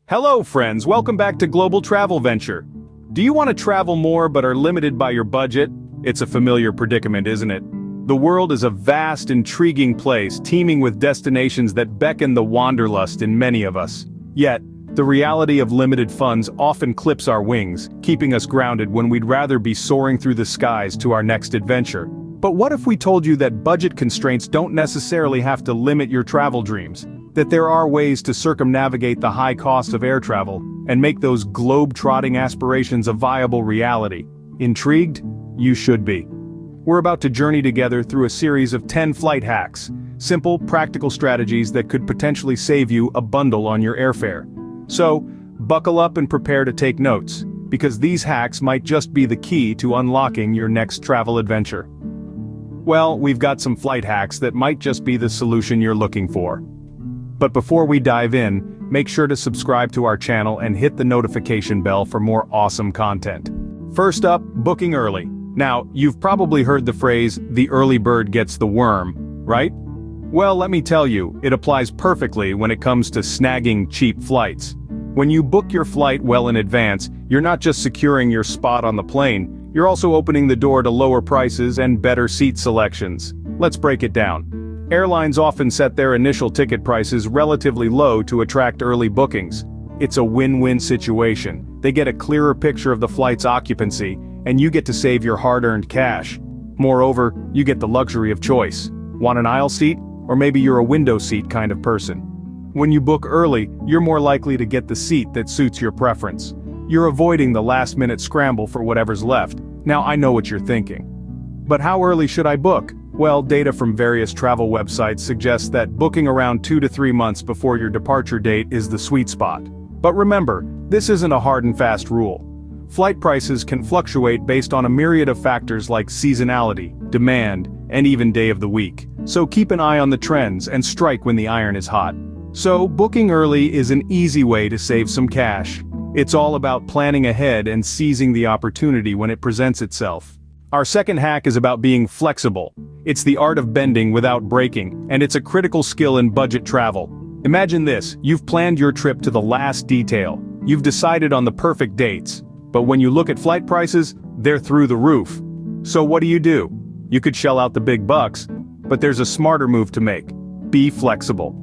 Hello friends, welcome back to Global Travel Venture. Do you want to travel more but are limited by your budget? It's a familiar predicament, isn't it? The world is a vast, intriguing place, teeming with destinations that beckon the wanderlust in many of us. Yet, the reality of limited funds often clips our wings, keeping us grounded when we'd rather be soaring through the skies to our next adventure. But what if we told you that budget constraints don't necessarily have to limit your travel dreams? That there are ways to circumnavigate the high cost of air travel and make those globe-trotting aspirations a viable reality. Intrigued? You should be. We're about to journey together through a series of 10 flight hacks, simple, practical strategies that could potentially save you a bundle on your airfare. So, buckle up and prepare to take notes, because these hacks might just be the key to unlocking your next travel adventure. Well, we've got some flight hacks that might just be the solution you're looking for. But before we dive in, make sure to subscribe to our channel and hit the notification bell for more awesome content. First up, booking early. Now, you've probably heard the phrase, "the early bird gets the worm," right? Well, let me tell you, it applies perfectly when it comes to snagging cheap flights. When you book your flight well in advance, you're not just securing your spot on the plane, you're also opening the door to lower prices and better seat selections. Let's break it down. Airlines often set their initial ticket prices relatively low to attract early bookings. It's a win-win situation. They get a clearer picture of the flight's occupancy, and you get to save your hard-earned cash. Moreover, you get the luxury of choice. Want an aisle seat? Or maybe you're a window seat kind of person. When you book early, you're more likely to get the seat that suits your preference. You're avoiding the last-minute scramble for whatever's left. Now I know what you're thinking. But how early should I book? Well, data from various travel websites suggests that booking around 2 to 3 months before your departure date is the sweet spot. But remember, this isn't a hard and fast rule. Flight prices can fluctuate based on a myriad of factors like seasonality, demand, and even day of the week. So keep an eye on the trends and strike when the iron is hot. So, booking early is an easy way to save some cash. It's all about planning ahead and seizing the opportunity when it presents itself. Our second hack is about being flexible. It's the art of bending without breaking, and it's a critical skill in budget travel. Imagine this, you've planned your trip to the last detail. You've decided on the perfect dates. But when you look at flight prices, they're through the roof. So what do? You could shell out the big bucks, but there's a smarter move to make. Be flexible.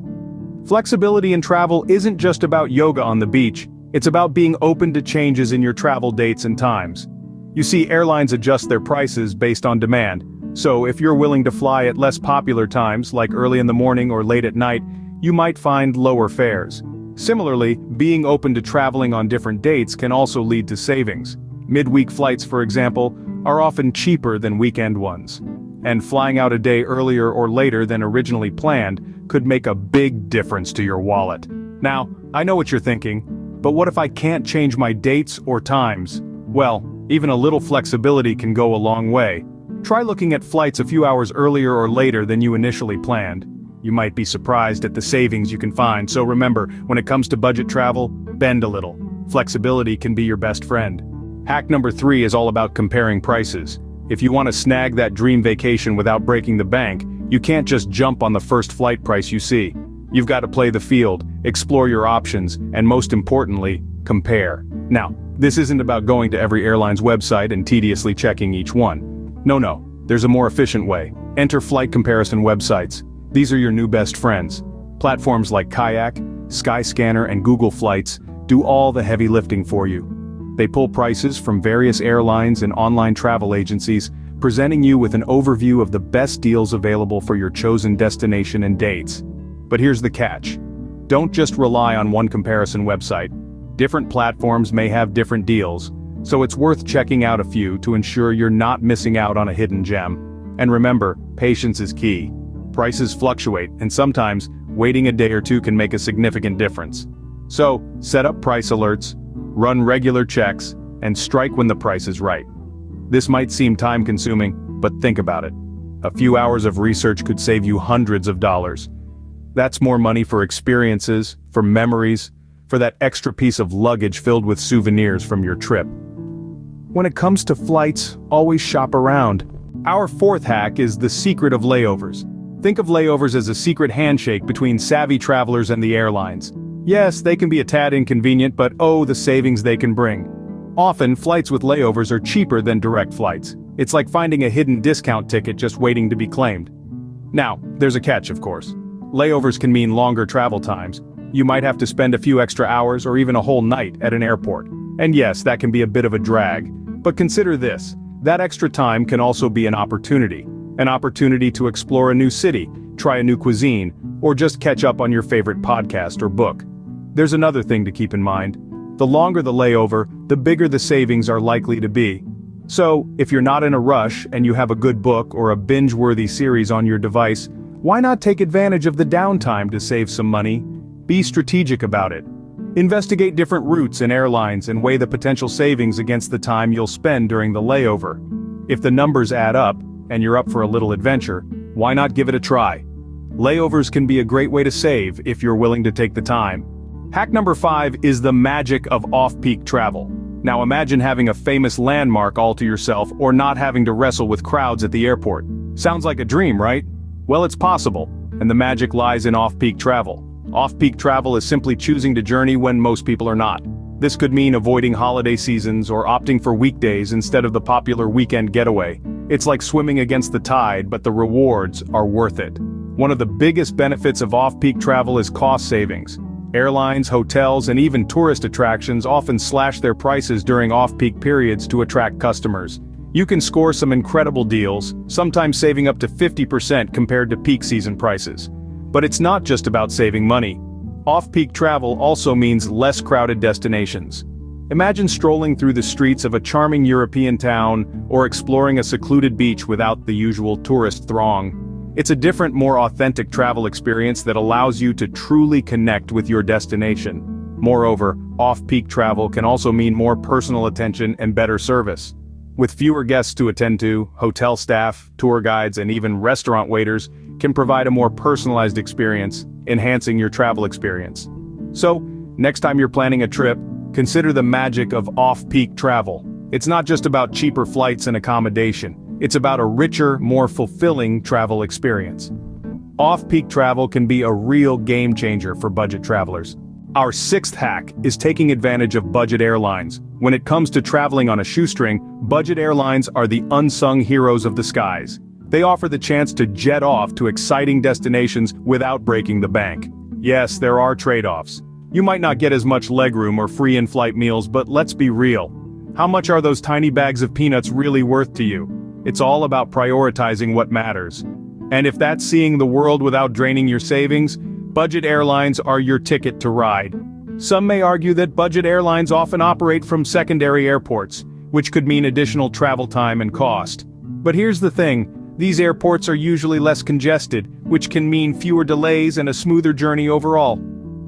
Flexibility in travel isn't just about yoga on the beach, it's about being open to changes in your travel dates and times. You see, airlines adjust their prices based on demand, so if you're willing to fly at less popular times, like early in the morning or late at night, you might find lower fares. Similarly, being open to traveling on different dates can also lead to savings. Midweek flights, for example, are often cheaper than weekend ones. And flying out a day earlier or later than originally planned could make a big difference to your wallet. Now, I know what you're thinking, but what if I can't change my dates or times? Well, even a little flexibility can go a long way. Try looking at flights a few hours earlier or later than you initially planned. You might be surprised at the savings you can find, so remember, when it comes to budget travel, bend a little. Flexibility can be your best friend. Hack number 3 is all about comparing prices. If you want to snag that dream vacation without breaking the bank, you can't just jump on the first flight price you see. You've got to play the field, explore your options, and most importantly, compare. Now, this isn't about going to every airline's website and tediously checking each one. No, there's a more efficient way. Enter flight comparison websites. These are your new best friends. Platforms like Kayak, Skyscanner, and Google Flights do all the heavy lifting for you. They pull prices from various airlines and online travel agencies, presenting you with an overview of the best deals available for your chosen destination and dates. But here's the catch. Don't just rely on one comparison website. Different platforms may have different deals, so it's worth checking out a few to ensure you're not missing out on a hidden gem. And remember, patience is key. Prices fluctuate, and sometimes, waiting a day or two can make a significant difference. So, set up price alerts, run regular checks, and strike when the price is right. This might seem time-consuming, but think about it. A few hours of research could save you hundreds of dollars. That's more money for experiences, for memories, for that extra piece of luggage filled with souvenirs from your trip. When it comes to flights, always shop around. Our fourth hack is the secret of layovers. Think of layovers as a secret handshake between savvy travelers and the airlines. Yes, they can be a tad inconvenient, but oh, the savings they can bring. Often, flights with layovers are cheaper than direct flights. It's like finding a hidden discount ticket just waiting to be claimed. Now, there's a catch, of course. Layovers can mean longer travel times. You might have to spend a few extra hours or even a whole night at an airport. And yes, that can be a bit of a drag. But consider this, that extra time can also be an opportunity. An opportunity to explore a new city, try a new cuisine, or just catch up on your favorite podcast or book. There's another thing to keep in mind. The longer the layover, the bigger the savings are likely to be. So, if you're not in a rush and you have a good book or a binge-worthy series on your device, why not take advantage of the downtime to save some money? Be strategic about it. Investigate different routes and airlines and weigh the potential savings against the time you'll spend during the layover. If the numbers add up, and you're up for a little adventure, why not give it a try? Layovers can be a great way to save if you're willing to take the time. Hack number 5 is the magic of off-peak travel. Now imagine having a famous landmark all to yourself or not having to wrestle with crowds at the airport. Sounds like a dream, right? Well, it's possible, and the magic lies in off-peak travel. Off-peak travel is simply choosing to journey when most people are not. This could mean avoiding holiday seasons or opting for weekdays instead of the popular weekend getaway. It's like swimming against the tide, but the rewards are worth it. One of the biggest benefits of off-peak travel is cost savings. Airlines, hotels, and even tourist attractions often slash their prices during off-peak periods to attract customers. You can score some incredible deals, sometimes saving up to 50% compared to peak season prices. But it's not just about saving money. Off-peak travel also means less crowded destinations. Imagine strolling through the streets of a charming European town or exploring a secluded beach without the usual tourist throng. It's a different, more authentic travel experience that allows you to truly connect with your destination. Moreover, off-peak travel can also mean more personal attention and better service. With fewer guests to attend to, hotel staff, tour guides, and even restaurant waiters can provide a more personalized experience, enhancing your travel experience. So, next time you're planning a trip, consider the magic of off-peak travel. It's not just about cheaper flights and accommodation. It's about a richer, more fulfilling travel experience. Off-peak travel can be a real game changer for budget travelers. Our 6th hack is taking advantage of budget airlines. When it comes to traveling on a shoestring, budget airlines are the unsung heroes of the skies. They offer the chance to jet off to exciting destinations without breaking the bank. Yes, there are trade-offs. You might not get as much legroom or free in-flight meals, but let's be real. How much are those tiny bags of peanuts really worth to you? It's all about prioritizing what matters. And if that's seeing the world without draining your savings, budget airlines are your ticket to ride. Some may argue that budget airlines often operate from secondary airports, which could mean additional travel time and cost. But here's the thing, these airports are usually less congested, which can mean fewer delays and a smoother journey overall.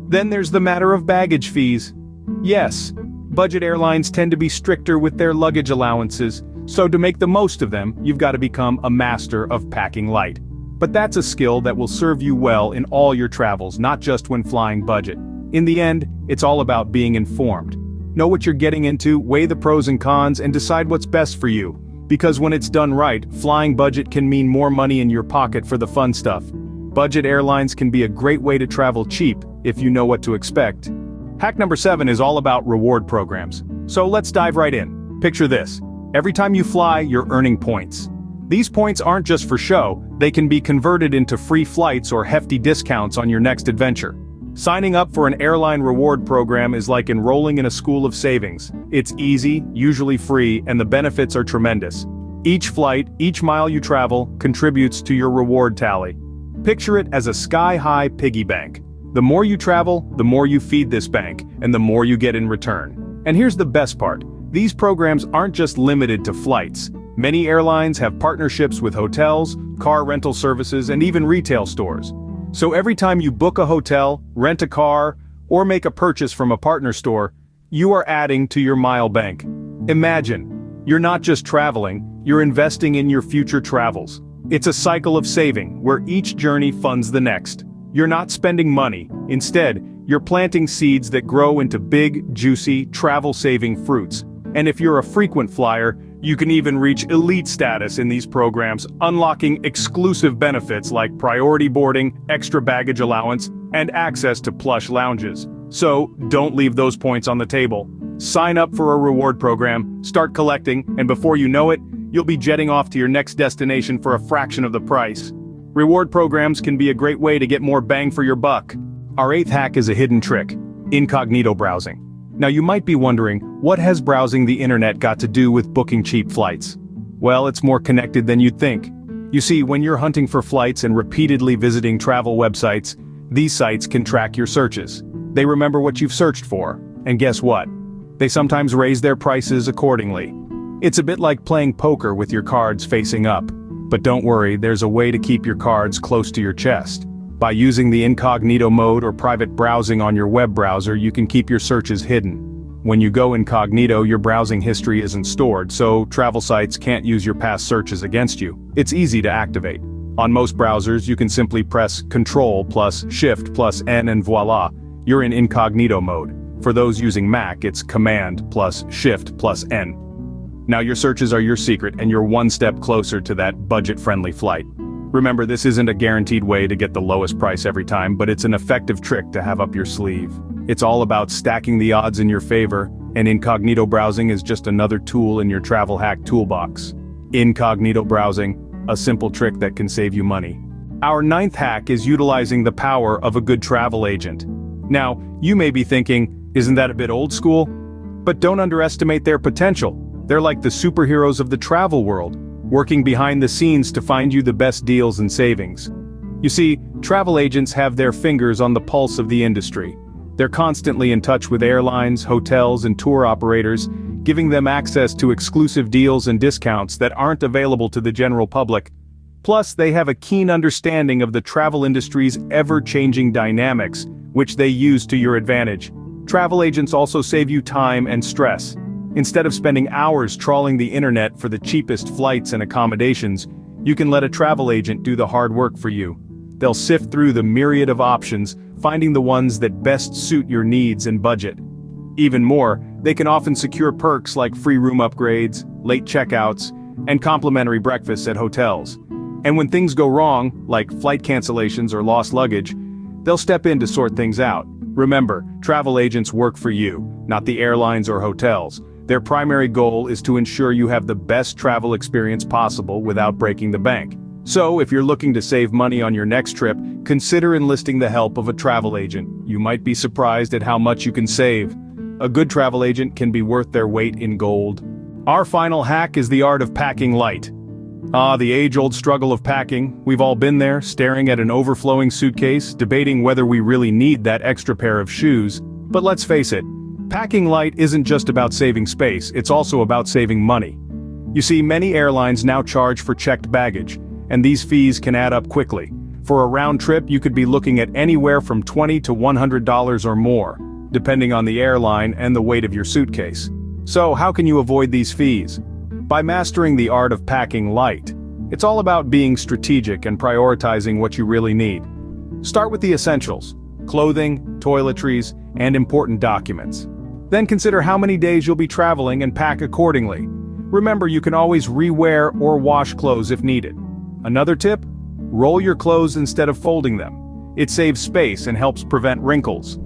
Then there's the matter of baggage fees. Yes, budget airlines tend to be stricter with their luggage allowances, so to make the most of them, you've got to become a master of packing light. But that's a skill that will serve you well in all your travels, not just when flying budget. In the end, it's all about being informed. Know what you're getting into, weigh the pros and cons, and decide what's best for you. Because when it's done right, flying budget can mean more money in your pocket for the fun stuff. Budget airlines can be a great way to travel cheap, if you know what to expect. Hack number 7 is all about reward programs. So let's dive right in. Picture this. Every time you fly, you're earning points. These points aren't just for show, they can be converted into free flights or hefty discounts on your next adventure. Signing up for an airline reward program is like enrolling in a school of savings. It's easy, usually free, and the benefits are tremendous. Each flight, each mile you travel, contributes to your reward tally. Picture it as a sky-high piggy bank. The more you travel, the more you feed this bank, and the more you get in return. And here's the best part. These programs aren't just limited to flights. Many airlines have partnerships with hotels, car rental services, and even retail stores. So every time you book a hotel, rent a car, or make a purchase from a partner store, you are adding to your mile bank. Imagine, you're not just traveling, you're investing in your future travels. It's a cycle of saving, where each journey funds the next. You're not spending money, instead, you're planting seeds that grow into big, juicy, travel-saving fruits. And if you're a frequent flyer, you can even reach elite status in these programs, unlocking exclusive benefits like priority boarding, extra baggage allowance, and access to plush lounges. So, don't leave those points on the table. Sign up for a reward program, start collecting, and before you know it, you'll be jetting off to your next destination for a fraction of the price. Reward programs can be a great way to get more bang for your buck. Our eighth hack is a hidden trick: incognito browsing. Now you might be wondering, what has browsing the internet got to do with booking cheap flights? Well, it's more connected than you'd think. You see, when you're hunting for flights and repeatedly visiting travel websites, these sites can track your searches. They remember what you've searched for, and guess what? They sometimes raise their prices accordingly. It's a bit like playing poker with your cards facing up. But don't worry, there's a way to keep your cards close to your chest. By using the incognito mode or private browsing on your web browser, you can keep your searches hidden. When you go incognito, your browsing history isn't stored, so travel sites can't use your past searches against you. It's easy to activate. On most browsers, you can simply press Ctrl plus Shift plus N and voila, you're in incognito mode. For those using Mac, it's Command plus Shift plus N. Now your searches are your secret and you're one step closer to that budget-friendly flight. Remember, this isn't a guaranteed way to get the lowest price every time, but it's an effective trick to have up your sleeve. It's all about stacking the odds in your favor, and incognito browsing is just another tool in your travel hack toolbox. Incognito browsing, a simple trick that can save you money. Our ninth hack is utilizing the power of a good travel agent. Now, you may be thinking, isn't that a bit old school? But don't underestimate their potential. They're like the superheroes of the travel world, working behind the scenes to find you the best deals and savings. You see, travel agents have their fingers on the pulse of the industry. They're constantly in touch with airlines, hotels, and tour operators, giving them access to exclusive deals and discounts that aren't available to the general public. Plus, they have a keen understanding of the travel industry's ever-changing dynamics, which they use to your advantage. Travel agents also save you time and stress. Instead of spending hours trawling the internet for the cheapest flights and accommodations, you can let a travel agent do the hard work for you. They'll sift through the myriad of options, finding the ones that best suit your needs and budget. Even more, they can often secure perks like free room upgrades, late checkouts, and complimentary breakfasts at hotels. And when things go wrong, like flight cancellations or lost luggage, they'll step in to sort things out. Remember, travel agents work for you, not the airlines or hotels. Their primary goal is to ensure you have the best travel experience possible without breaking the bank. So, if you're looking to save money on your next trip, consider enlisting the help of a travel agent. You might be surprised at how much you can save. A good travel agent can be worth their weight in gold. Our final hack is the art of packing light. The age-old struggle of packing. We've all been there, staring at an overflowing suitcase, debating whether we really need that extra pair of shoes. But let's face it, packing light isn't just about saving space, it's also about saving money. You see, many airlines now charge for checked baggage, and these fees can add up quickly. For a round trip, you could be looking at anywhere from $20 to $100 or more, depending on the airline and the weight of your suitcase. So, how can you avoid these fees? By mastering the art of packing light. It's all about being strategic and prioritizing what you really need. Start with the essentials: clothing, toiletries, and important documents. Then consider how many days you'll be traveling and pack accordingly. Remember, you can always re-wear or wash clothes if needed. Another tip? Roll your clothes instead of folding them. It saves space and helps prevent wrinkles.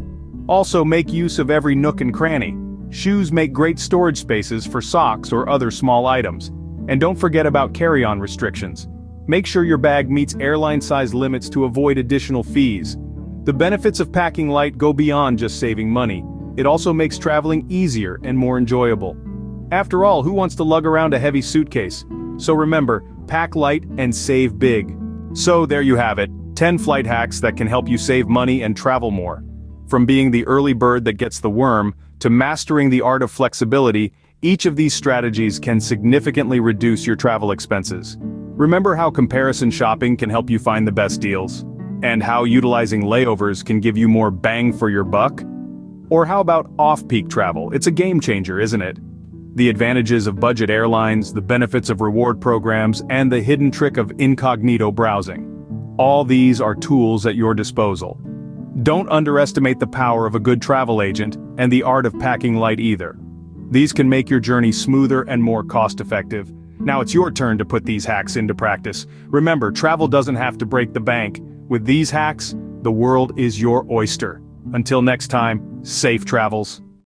Also, make use of every nook and cranny. Shoes make great storage spaces for socks or other small items. And don't forget about carry-on restrictions. Make sure your bag meets airline-size limits to avoid additional fees. The benefits of packing light go beyond just saving money. It also makes traveling easier and more enjoyable. After all, who wants to lug around a heavy suitcase? So remember, pack light and save big. So there you have it, 10 flight hacks that can help you save money and travel more. From being the early bird that gets the worm, to mastering the art of flexibility, each of these strategies can significantly reduce your travel expenses. Remember how comparison shopping can help you find the best deals? And how utilizing layovers can give you more bang for your buck? Or how about off-peak travel? It's a game changer, isn't it? The advantages of budget airlines, the benefits of reward programs, and the hidden trick of incognito browsing. All these are tools at your disposal. Don't underestimate the power of a good travel agent and the art of packing light either. These can make your journey smoother and more cost-effective. Now it's your turn to put these hacks into practice. Remember, travel doesn't have to break the bank. With these hacks, the world is your oyster. Until next time, Safe travels.